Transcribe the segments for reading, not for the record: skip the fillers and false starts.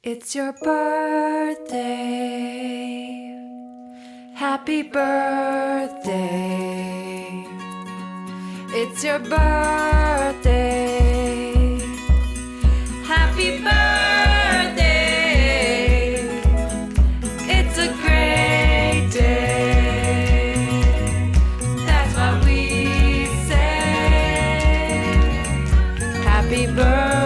It's your birthday. Happy birthday. It's your birthday. Happy birthday. It's a great day. That's why we say happy birthday.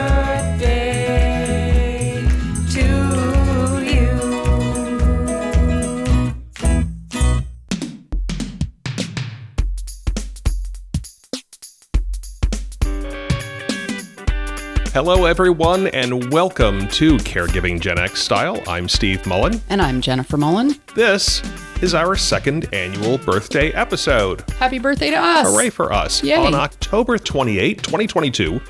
Hello, everyone, and welcome to Caregiving Gen X Style. I'm Steve Mullen. And I'm Jennifer Mullen. This is our second annual birthday episode. Happy birthday to us. Hooray for us. Yay. On October 28, 2022,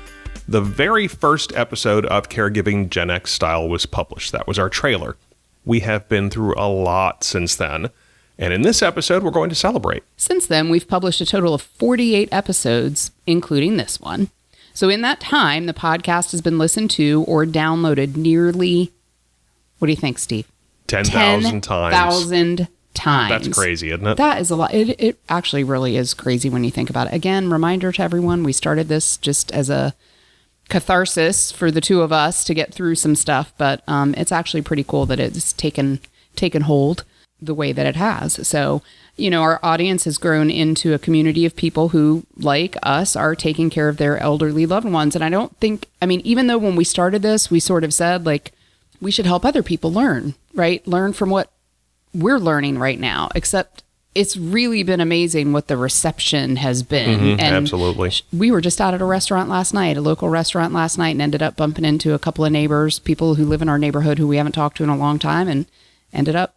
the very first episode of Caregiving Gen X Style was published. That was our trailer. We have been through a lot since then, and in this episode, we're going to celebrate. Since then, we've published a total of 48 episodes, including this one. So in that time, the podcast has been listened to or downloaded nearly, what do you think, Steve? 10,000 times. 10,000 times. That's crazy, isn't it? That is a lot. It actually really is crazy when you think about it. Again, reminder to everyone, we started this just as a catharsis for the two of us to get through some stuff, but it's actually pretty cool that it's taken hold the way that it has. So, you know, our audience has grown into a community of people who, like us, are taking care of their elderly loved ones. And I don't think, I mean, even though when we started this, we sort of said, like, we should help other people learn, right? Learn from what we're learning right now, except it's really been amazing what the reception has been. Mm-hmm, and absolutely. We were just out at a restaurant last night, a local restaurant last night, and ended up bumping into a couple of neighbors, people who live in our neighborhood who we haven't talked to in a long time, and ended up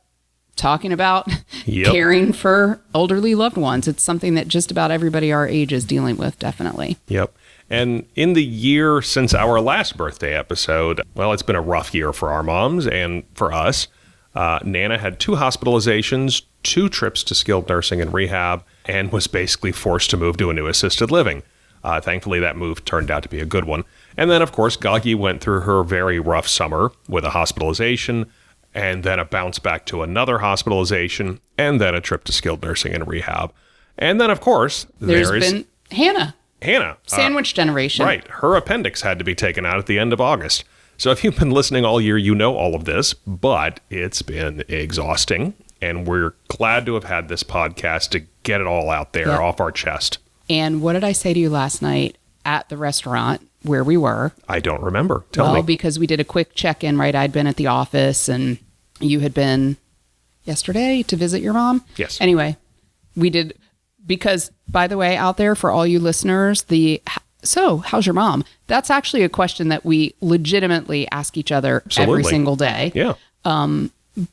talking about caring for elderly loved ones. It's something that just about everybody our age is dealing with, definitely. Yep. And in the year since our last birthday episode, well, it's been a rough year for our moms and for us. Nana had 2 hospitalizations, 2 trips to skilled nursing and rehab, and was basically forced to move to a new assisted living. Thankfully, that move turned out to be a good one. And then, of course, Gagi went through her very rough summer with a hospitalization, and then a bounce back to another hospitalization, and then a trip to skilled nursing and rehab. And then, of course, there's been Hannah. Sandwich generation. Right. Her appendix had to be taken out at the end of August. So if you've been listening all year, you know all of this, but it's been exhausting, and we're glad to have had this podcast to get it all out there off our chest. And what did I say to you last night at the restaurant where we were? I don't remember. Tell me. Well, because we did a quick check-in, right? I'd been at the office, and you had been yesterday to visit your mom? Yes. Anyway, we did, because, by the way, out there for all you listeners, so how's your mom? That's actually a question that we legitimately ask each other every single day. Yeah.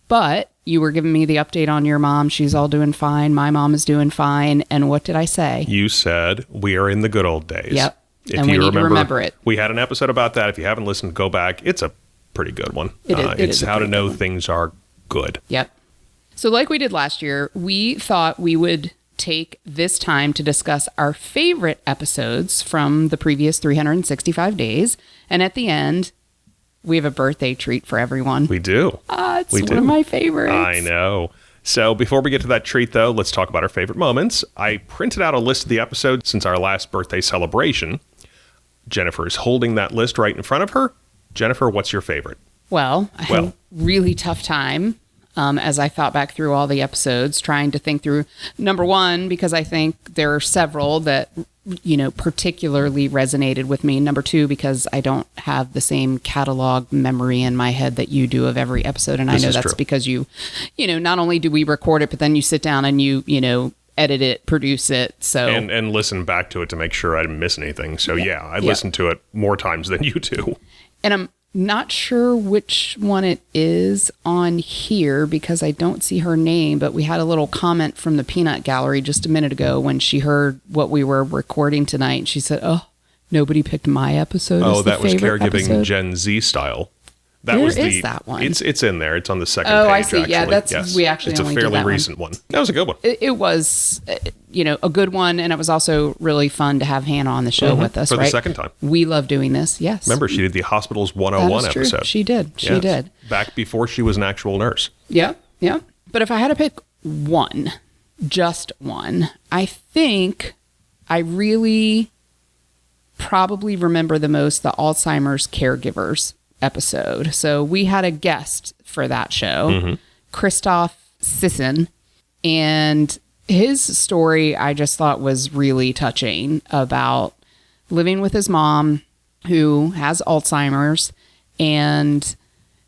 But you were giving me the update on your mom. She's all doing fine. My mom is doing fine. And what did I say? You said we are in the good old days. Yep. If and we need to remember it. We had an episode about that. If you haven't listened, go back. It's a pretty good one. It's how to know things are good. Yep. So like we did last year, we thought we would take this time to discuss our favorite episodes from the previous 365 days. And at the end, we have a birthday treat for everyone. We do. It's one of my favorites. I know. So before we get to that treat, though, let's talk about our favorite moments. I printed out a list of the episodes since our last birthday celebration. Jennifer is holding that list right in front of her. Jennifer, what's your favorite? Well, I had a really tough time as I thought back through all the episodes, trying to think through, number one, because I think there are several that, you know, particularly resonated with me. Number two, because I don't have the same catalog memory in my head that you do of every episode. And I know that's true. Because you know, not only do we record it, but then you sit down and you know, edit it, produce it. So and listen back to it to make sure I didn't miss anything. So I listened to it more times than you do. And I'm not sure which one it is on here because I don't see her name, but we had a little comment from the Peanut Gallery just a minute ago when she heard what we were recording tonight. And she said, "Oh, nobody picked my episode." Oh, that was Caregiving Gen Z Style. That Where was is that one? It's in there. It's on the second Oh, page. I see. Actually. Yeah, that's Yes. we actually It's a only did fairly that one. recent one. That was a good one. It was, a good one, and it was also really fun to have Hannah on the show with us. For the right? second time. We love doing this. Yes, Remember, she did the Hospitals that 101 is true. episode. She did. She Yes. did. Back before she was an actual nurse. Yeah, yeah. But if I had to pick one, just one, I think I really probably remember the most the Alzheimer's caregivers episode. So we had a guest for that show, Christoph Sisson, and his story I just thought was really touching about living with his mom who has Alzheimer's and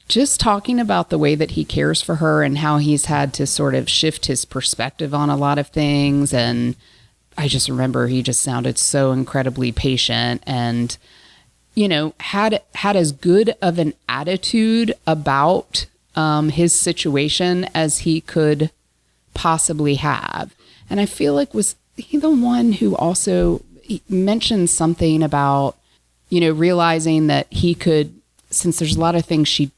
just talking about the way that he cares for her and how he's had to sort of shift his perspective on a lot of things. And I just remember he just sounded so incredibly patient and, had as good of an attitude about his situation as he could possibly have. And I feel like was he the one who also mentioned something about, realizing that he could, since there's a lot of things she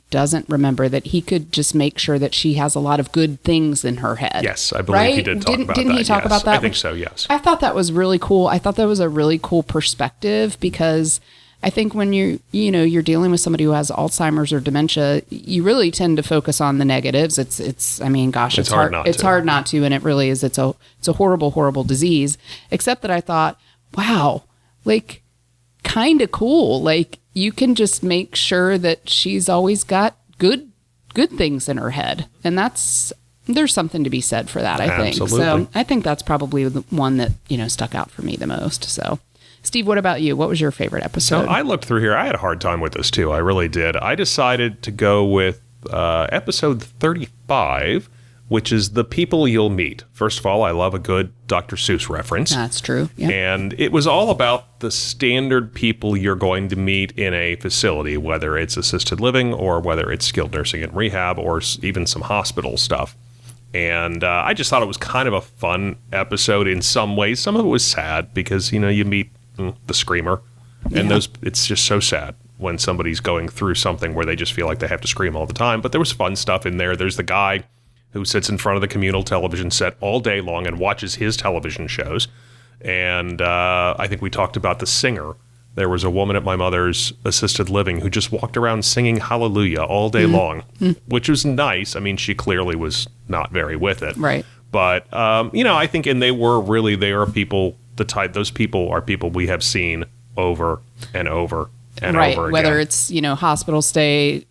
doesn't remember, that he could just make sure that she has a lot of good things in her head. Yes, I believe he did talk about that. Didn't he talk yes. about that? I think so, yes. I thought that was really cool. I thought that was a really cool perspective because I think when you're dealing with somebody who has Alzheimer's or dementia, you really tend to focus on the negatives. It's hard not it's to. hard not to, and it really is. It's a horrible, horrible disease. Except that I thought, wow, like kind of cool. Like you can just make sure that she's always got good things in her head, and there's something to be said for that. I think Absolutely. so. I think that's probably the one that stuck out for me the most. So. Steve, what about you? What was your favorite episode? So I looked through here. I had a hard time with this too. I really did. I decided to go with episode 35, which is The People You'll Meet. First of all, I love a good Dr. Seuss reference. That's true. Yeah. And it was all about the standard people you're going to meet in a facility, whether it's assisted living or whether it's skilled nursing and rehab or even some hospital stuff. And I just thought it was kind of a fun episode in some ways. Some of it was sad because, you meet the screamer, and it's just so sad when somebody's going through something where they just feel like they have to scream all the time. But there was fun stuff in there. There's the guy who sits in front of the communal television set all day long and watches his television shows. And I think we talked about the singer. There was a woman at my mother's assisted living who just walked around singing Hallelujah all day long, which was nice. I mean, she clearly was not very with it. Right. But, I think, and they are people, those people are people we have seen over and over and right. over again. Whether it's, hospital stay,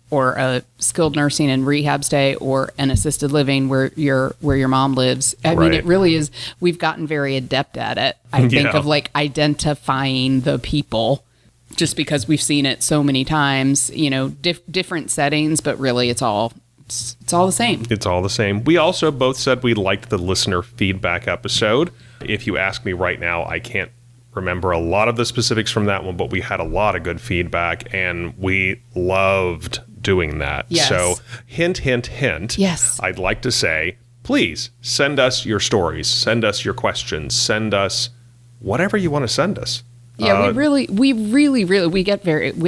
or a skilled nursing and rehab stay or an assisted living where your mom lives. I mean, it really is. We've gotten very adept at it. I think of like identifying the people just because we've seen it so many times, different settings, but really it's all the same. It's all the same. We also both said we liked the listener feedback episode. If you ask me right now, I can't remember a lot of the specifics from that one, but we had a lot of good feedback, and we loved doing that. Yes. So, hint, hint, hint. Yes. I'd like to say, please send us your stories, send us your questions, send us whatever you want to send us. Yeah, we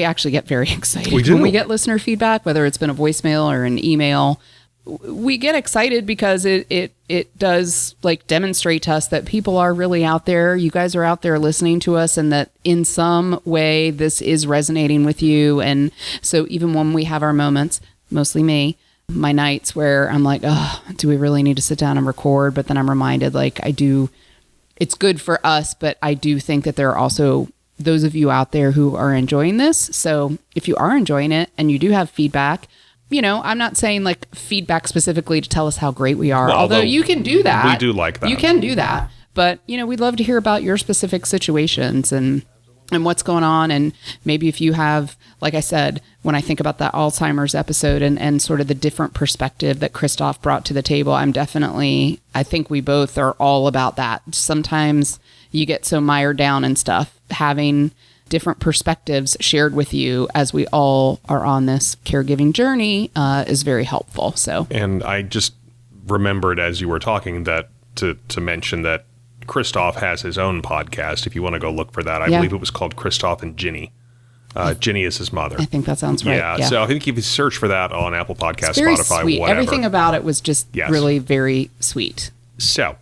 actually get very excited We do. when we get listener feedback, whether it's been a voicemail or an email. We get excited because it does like demonstrate to us that people are really out there. You guys are out there listening to us, and that in some way this is resonating with you. And so even when we have our moments, mostly me, my nights where I'm like, oh, do we really need to sit down and record? But then I'm reminded, like, it's good for us, but I do think that there are also those of you out there who are enjoying this. So if you are enjoying it and you do have feedback, I'm not saying like feedback specifically to tell us how great we are, Well, although you can do that. We do like that. You can do that. But, we'd love to hear about your specific situations and what's going on. And maybe if you have, like I said, when I think about that Alzheimer's episode and sort of the different perspective that Christoph brought to the table, I think we both are all about that. Sometimes you get so mired down and stuff, having different perspectives shared with you as we all are on this caregiving journey is very helpful. So, And I just remembered as you were talking that to mention that Christoph has his own podcast. If you want to go look for that, I believe it was called Christoph and Ginny. Ginny is his mother. I think that sounds right. Yeah, so I think if you search for that on Apple Podcasts, Very Spotify, sweet. whatever. Everything about it was just Yes. really very sweet. So,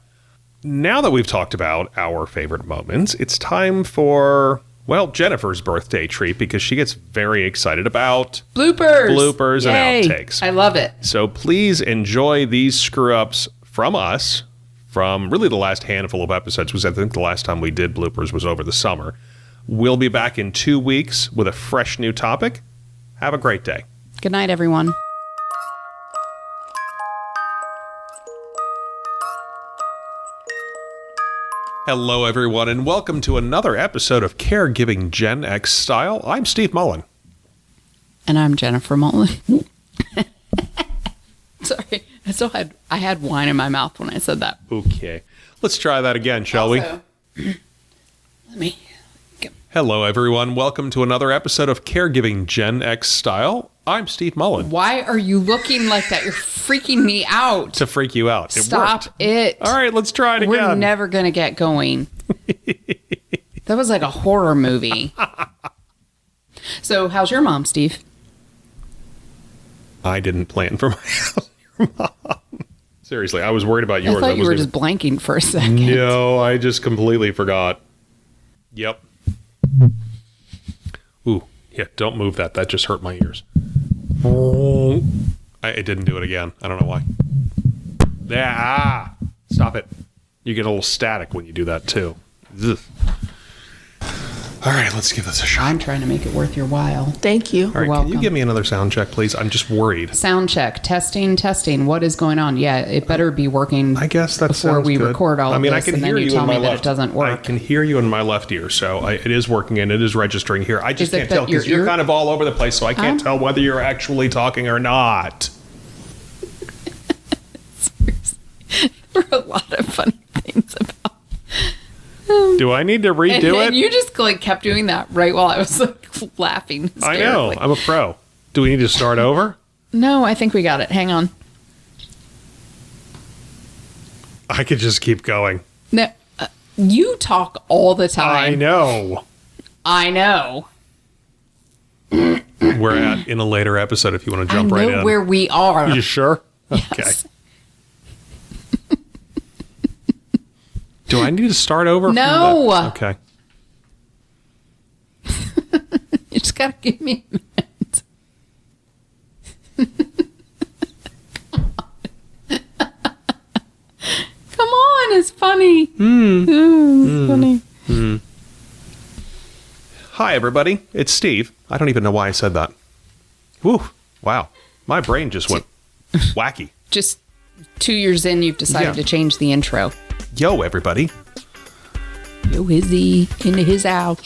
now that we've talked about our favorite moments, it's time for, well, Jennifer's birthday treat because she gets very excited about Bloopers. and Yay. outtakes. I love it. So please enjoy these screw-ups from us, from really the last handful of episodes, because I think the last time we did bloopers was over the summer. We'll be back in 2 weeks with a fresh new topic. Have a great day. Good night, everyone. Hello, everyone, and welcome to another episode of Caregiving Gen X Style. I'm Steve Mullen. And I'm Jennifer Mullen. Sorry, I had wine in my mouth when I said that. Okay. Let's try that again, shall we? Let me go. Hello, everyone. Welcome to another episode of Caregiving Gen X Style. I'm Steve Mullen. Why are you looking like that? You're freaking me out. To freak you out. It Stop worked. it. All right, let's try it again. We're never going to get going. That was like a horror movie. So, how's your mom, Steve? I didn't plan for my mom. Seriously, I was worried about yours. I thought you were just blanking for a second. No, I just completely forgot. Yep. Ooh, yeah, don't move that. That just hurt my ears. It didn't do it again. I don't know why. Stop it. You get a little static when you do that, too. Ugh. All right, let's give this a shot. I'm trying to make it worth your while. Thank you. All right, welcome. can you give me another sound check, please? I'm just worried. Sound check. Testing. What is going on? Yeah, it better be working. I guess that before sounds we good. record all of I this, can and hear then you you tell in me my that left. it doesn't work. I can hear you in my left ear, so it is working and it is registering here. I just Is it can't tell that your because you're ear- kind of all over the place, so I can't tell whether you're actually talking or not. There are a lot of funny things about. Do I need to redo And it? you just like kept doing that right while I was like laughing I hysterically. know. I'm a pro. Do we need to start over? No, I think we got it. Hang on. I could just keep going. No, you talk all the time. I know. I know. We're at in a later episode if you want to jump I right know in. where we are. You sure? Yes. Okay. Do I need to start over? from No. the- Okay. You just gotta give me a minute. Come on, it's funny. It's funny. Hi, everybody. It's Steve. I don't even know why I said that. Woo. Wow. My brain just went wacky. Just 2 years in, you've decided Yeah. to change the intro. Yo, everybody. Yo, Izzy into his house.